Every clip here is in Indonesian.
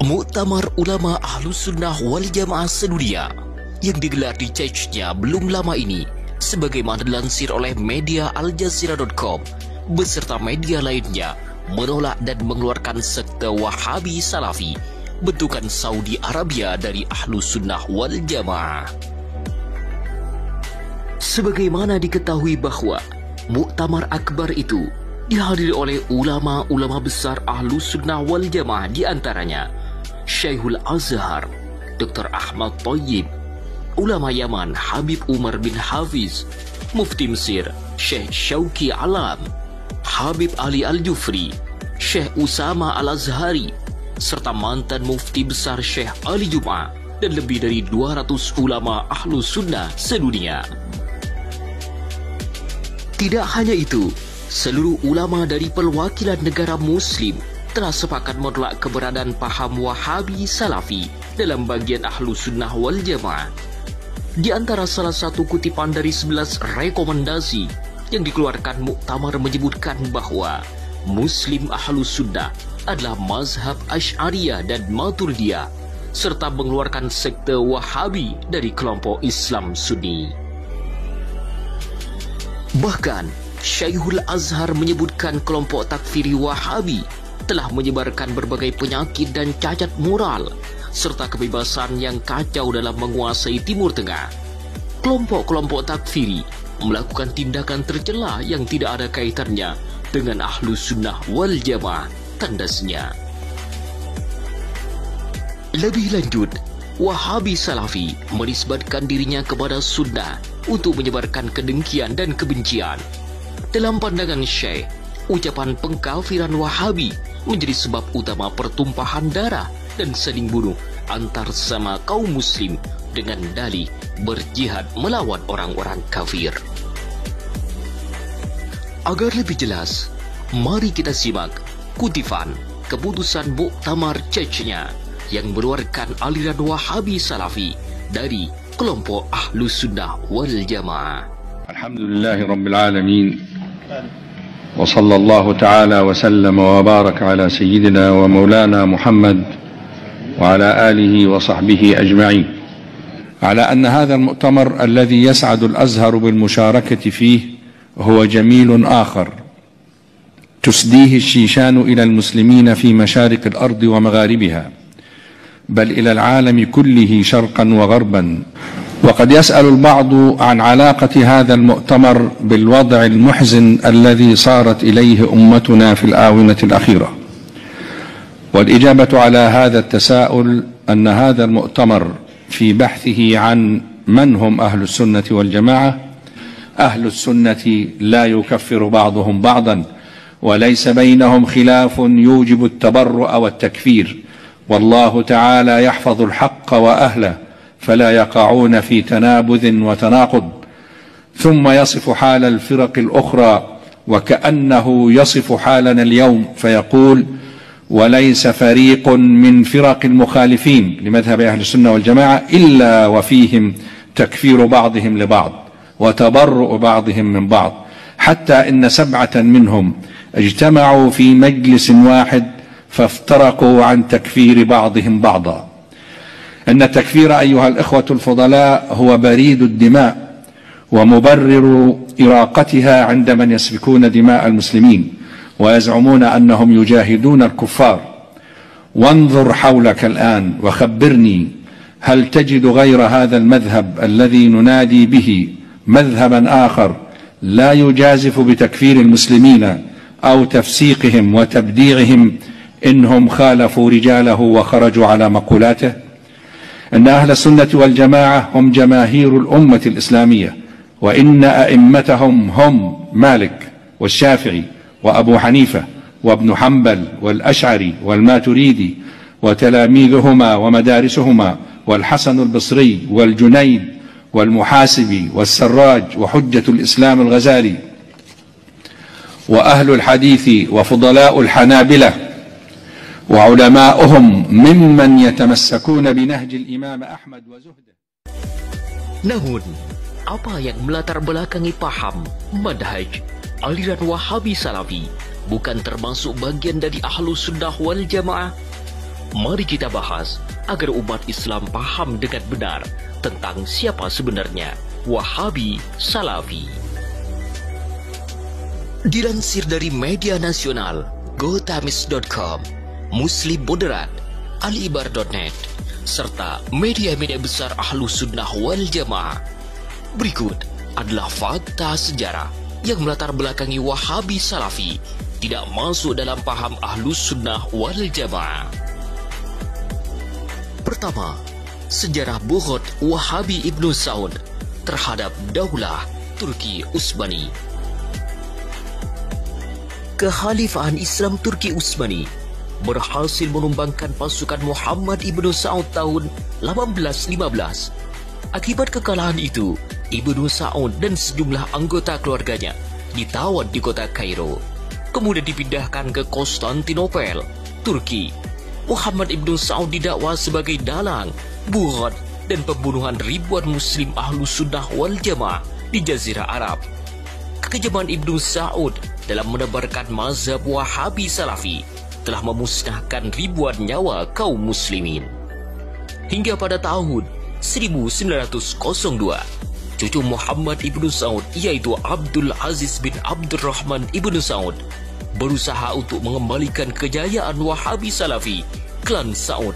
Muktamar Ulama Ahlus Sunnah wal Jamaah sedunia yang digelar di Chechnya belum lama ini, sebagaimana dilansir oleh media Al-Jazeera.com beserta media lainnya, menolak dan mengeluarkan sekte Wahabi Salafi bentukan Saudi Arabia dari Ahlus Sunnah wal Jamaah. Sebagaimana diketahui bahwa Muktamar Akbar itu dihadiri oleh ulama-ulama besar Ahlus Sunnah wal Jamaah, di antaranya Syekhul Azhar Dr. Ahmad Thayyib, ulama Yaman Habib Umar bin Hafiz, Mufti Mesir Syekh Syauqi Alam, Habib Ali Al-Jufri, Syekh Usama Al-Azhari, serta mantan Mufti Besar Syekh Ali Jum'ah, dan lebih dari 200 ulama Ahlus Sunnah sedunia. Tidak hanya itu, seluruh ulama dari perwakilan negara Muslim telah sepakat menolak keberadaan paham Wahabi Salafi dalam bagian Ahlus Sunnah wal Jamaah. Di antara salah satu kutipan dari 11 rekomendasi yang dikeluarkan Muktamar menyebutkan bahwa Muslim Ahlus Sunnah adalah mazhab Asy'ariyah dan Maturidiyah, serta mengeluarkan sekte Wahabi dari kelompok Islam Sunni. Bahkan Syekhul Azhar menyebutkan kelompok takfiri Wahabi telah menyebarkan berbagai penyakit dan cacat moral serta kebebasan yang kacau dalam menguasai Timur Tengah. Kelompok-kelompok takfiri melakukan tindakan tercela yang tidak ada kaitannya dengan Ahlus Sunnah wal Jamaah, tandasnya. Lebih lanjut, Wahabi Salafi menisbatkan dirinya kepada Sunnah untuk menyebarkan kedengkian dan kebencian. Dalam pandangan Syekh, ucapan pengkafiran Wahabi menjadi sebab utama pertumpahan darah dan saling bunuh antar sama kaum muslim dengan dalih berjihad melawan orang-orang kafir. Agar lebih jelas, mari kita simak kutipan keputusan Muktamar Chechnya yang mengeluarkan aliran Wahabi Salafi dari kelompok Ahlus Sunnah wal Jamaah. Alhamdulillahi Rabbil Alamin, wa sallallahu ta'ala wa sallam wa baraka ala sayyidina wa maulana Muhammad wa ala alihi wa sahbihi ajma'in. على أن هذا المؤتمر الذي يسعد الأزهر بالمشاركة فيه هو جميل آخر تسديه الشيشان إلى المسلمين في مشارق الأرض ومغاربها، بل إلى العالم كله شرقا وغربا. وقد يسأل البعض عن علاقة هذا المؤتمر بالوضع المحزن الذي صارت إليه أمتنا في الآونة الأخيرة، والإجابة على هذا التساؤل أن هذا المؤتمر في بحثه عن من هم أهل السنة والجماعة، أهل السنة لا يكفر بعضهم بعضا، وليس بينهم خلاف يوجب التبرؤ والتكفير، والله تعالى يحفظ الحق وأهله فلا يقعون في تنابذ وتناقض. ثم يصف حال الفرق الأخرى وكأنه يصف حالنا اليوم فيقول: وليس فريق من فرق المخالفين لمذهب أهل السنة والجماعة إلا وفيهم تكفير بعضهم لبعض وتبرؤ بعضهم من بعض، حتى إن 7 منهم اجتمعوا في مجلس واحد فافترقوا عن تكفير بعضهم بعضا. إن التكفير أيها الإخوة الفضلاء هو بريد الدماء ومبرر إراقتها عند من يسفكون دماء المسلمين ويزعمون أنهم يجاهدون الكفار. وانظر حولك الآن وخبرني، هل تجد غير هذا المذهب الذي ننادي به مذهبا آخر لا يجازف بتكفير المسلمين أو تفسيقهم وتبديعهم إنهم خالفوا رجاله وخرجوا على مقولاته؟ إن أهل السنة والجماعة هم جماهير الأمة الإسلامية، وإن أئمتهم هم مالك والشافعي وأبو حنيفة وابن حنبل والأشعري والماتريدي وتلاميذهما ومدارسهما والحسن البصري والجنيد والمحاسبي والسراج وحجة الإسلام الغزالي وأهل الحديث وفضلاء الحنابلة وعلماؤهم ممن يتمسكون بنهج الإمام أحمد وزهده. Namun, apa yang melatar belakangi paham, manhaj, aliran Wahabi Salafi bukan termasuk bagian dari Ahlus Sunnah wal Jamaah? Mari kita bahas agar umat Islam paham dengan benar tentang siapa sebenarnya Wahabi Salafi. Dilansir dari media nasional gotamis.com, Muslim Moderat, Alibar.net, serta media-media besar Ahlus Sunnah wal Jamaah, berikut adalah fakta sejarah yang melatar belakangi Wahabi Salafi tidak masuk dalam paham Ahlus Sunnah wal Jamaah. Pertama, sejarah bughd Wahabi Ibnu Saud terhadap Daulah Turki Utsmani. Kekhalifahan Islam Turki Utsmani berhasil menumbangkan pasukan Muhammad Ibnu Saud tahun 1815. Akibat kekalahan itu, Ibnu Saud dan sejumlah anggota keluarganya ditawan di kota Kairo, kemudian dipindahkan ke Konstantinopel, Turki. Muhammad Ibnu Saud didakwa sebagai dalang, bughd, dan pembunuhan ribuan muslim Ahlus Sunnah wal Jamaah di Jazirah Arab. Kekejaman Ibnu Saud dalam menebarkan mazhab Wahabi Salafi telah memusnahkan ribuan nyawa kaum muslimin. Hingga pada tahun 1902, cucu Muhammad Ibnu Saud, yaitu Abdul Aziz bin Abdurrahman Ibnu Saud, berusaha untuk mengembalikan kejayaan Wahabi Salafi. Klan Saud,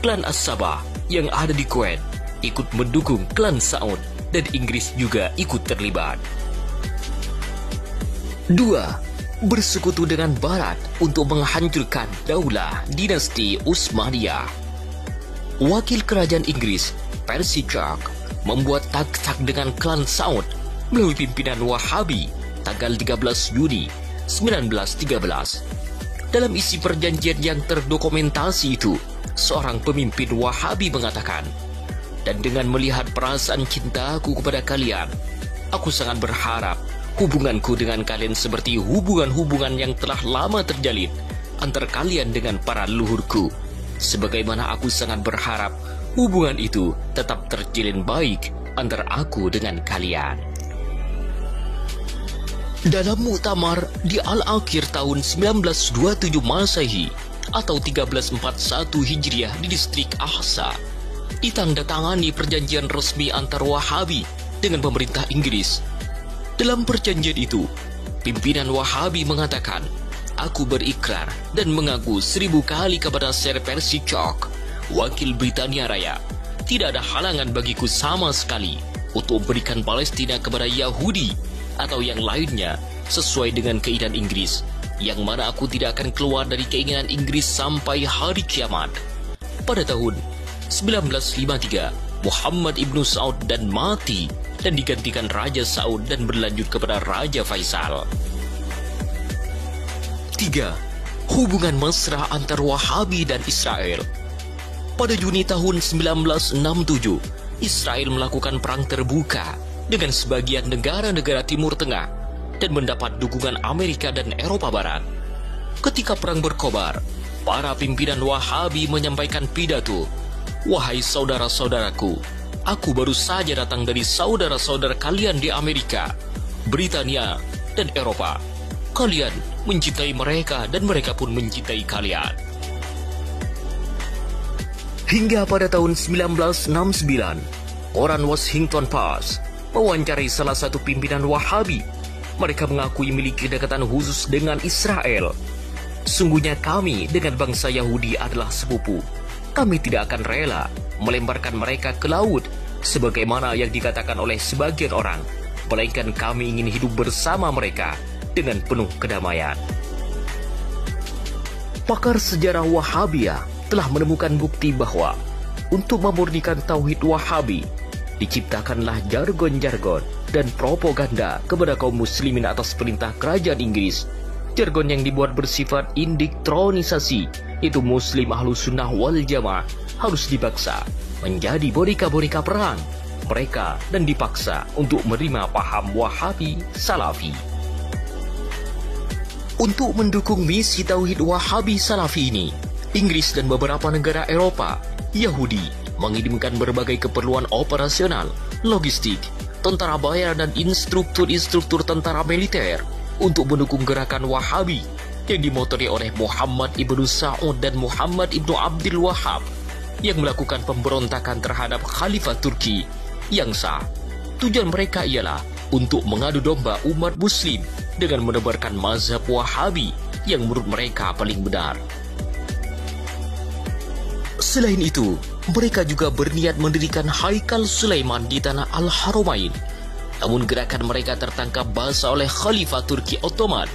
klan As-Sabah yang ada di Kuwait, ikut mendukung klan Saud, dan Inggris juga ikut terlibat. 2. Bersekutu dengan Barat untuk menghancurkan daulah dinasti Utsmaniyah. Wakil kerajaan Inggris, Percy Clark, membuat taktik dengan klan Saud melalui pimpinan Wahabi tanggal 13 Juni 1913. Dalam isi perjanjian yang terdokumentasi itu, seorang pemimpin Wahabi mengatakan, "Dan dengan melihat perasaan cintaku kepada kalian, aku sangat berharap hubunganku dengan kalian seperti hubungan-hubungan yang telah lama terjalin antara kalian dengan para leluhurku. Sebagaimana aku sangat berharap hubungan itu tetap terjalin baik antara aku dengan kalian." Dalam muktamar di Al-Akhir tahun 1927 Masehi atau 1341 Hijriah di distrik Ahsa, ditandatangani perjanjian resmi antar Wahabi dengan pemerintah Inggris. Dalam perjanjian itu, pimpinan Wahabi mengatakan, "Aku berikrar dan mengaku 1000 kali kepada Sir Percy Clark, wakil Britania Raya, tidak ada halangan bagiku sama sekali untuk memberikan Palestina kepada Yahudi atau yang lainnya sesuai dengan keinginan Inggris, yang mana aku tidak akan keluar dari keinginan Inggris sampai hari kiamat." Pada tahun 1953, Muhammad Ibnu Saud dan mati dan digantikan Raja Saud dan berlanjut kepada Raja Faisal. 3. Hubungan mesra antar Wahabi dan Israel. Pada Juni tahun 1967, Israel melakukan perang terbuka dengan sebagian negara-negara Timur Tengah dan mendapat dukungan Amerika dan Eropa Barat. Ketika perang berkobar, para pimpinan Wahabi menyampaikan pidato, "Wahai saudara-saudaraku, aku baru saja datang dari saudara-saudara kalian di Amerika, Britania, dan Eropa. Kalian mencintai mereka dan mereka pun mencintai kalian." Hingga pada tahun 1969, koran Washington Post mewawancarai salah satu pimpinan Wahabi. Mereka mengakui memiliki kedekatan khusus dengan Israel. "Sungguhnya kami dengan bangsa Yahudi adalah sepupu. Kami tidak akan rela melemparkan mereka ke laut sebagaimana yang dikatakan oleh sebagian orang, melainkan kami ingin hidup bersama mereka dengan penuh kedamaian." Pakar sejarah Wahabiyah telah menemukan bukti bahwa untuk memurnikan tauhid Wahabi, diciptakanlah jargon-jargon dan propaganda kepada kaum muslimin atas perintah kerajaan Inggris. Jargon yang dibuat bersifat indoktrinisasi, itu muslim Ahlus Sunnah wal Jamaah harus dipaksa menjadi boneka-boneka perang mereka dan dipaksa untuk menerima paham Wahabi Salafi. Untuk mendukung misi tauhid Wahabi Salafi ini, Inggris dan beberapa negara Eropa, Yahudi mengirimkan berbagai keperluan operasional, logistik, tentara bayaran dan instruktur-instruktur tentara militer untuk mendukung gerakan Wahabi yang dimotori oleh Muhammad ibnu Sa'ud dan Muhammad ibnu Abdul Wahhab yang melakukan pemberontakan terhadap Khalifah Turki yang sah. Tujuan mereka ialah untuk mengadu domba umat muslim dengan menebarkan mazhab Wahabi yang menurut mereka paling benar. Selain itu, mereka juga berniat mendirikan Haikal Sulaiman di tanah Al-Haramain. Namun gerakan mereka tertangkap basah oleh Khalifah Turki Ottoman.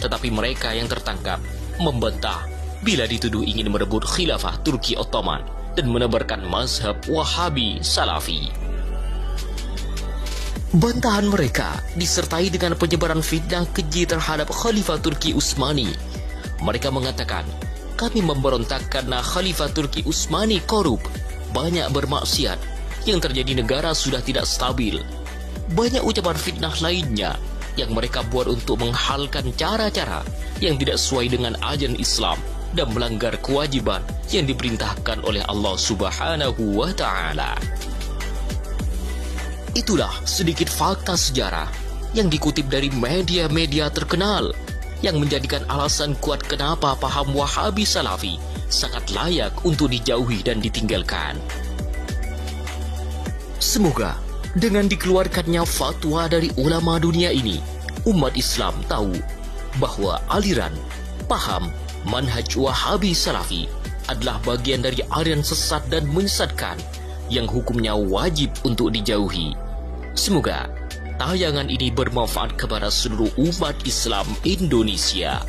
Tetapi mereka yang tertangkap membantah bila dituduh ingin merebut khilafah Turki Ottoman dan menebarkan mazhab Wahabi Salafi. Bantahan mereka disertai dengan penyebaran fitnah keji terhadap Khalifah Turki Utsmani. Mereka mengatakan, kami memberontak karena Khalifah Turki Utsmani korup, banyak bermaksiat, yang terjadi negara sudah tidak stabil. Banyak ucapan fitnah lainnya yang mereka buat untuk menghalkan cara-cara yang tidak sesuai dengan ajaran Islam dan melanggar kewajiban yang diperintahkan oleh Allah Subhanahu wa Ta'ala. Itulah sedikit fakta sejarah yang dikutip dari media-media terkenal yang menjadikan alasan kuat kenapa paham Wahabi Salafi sangat layak untuk dijauhi dan ditinggalkan. Semoga dengan dikeluarkannya fatwa dari ulama dunia ini, umat Islam tahu bahwa aliran, paham, manhaj Wahabi Salafi adalah bagian dari aliran sesat dan menyesatkan yang hukumnya wajib untuk dijauhi. Semoga tayangan ini bermanfaat kepada seluruh umat Islam Indonesia.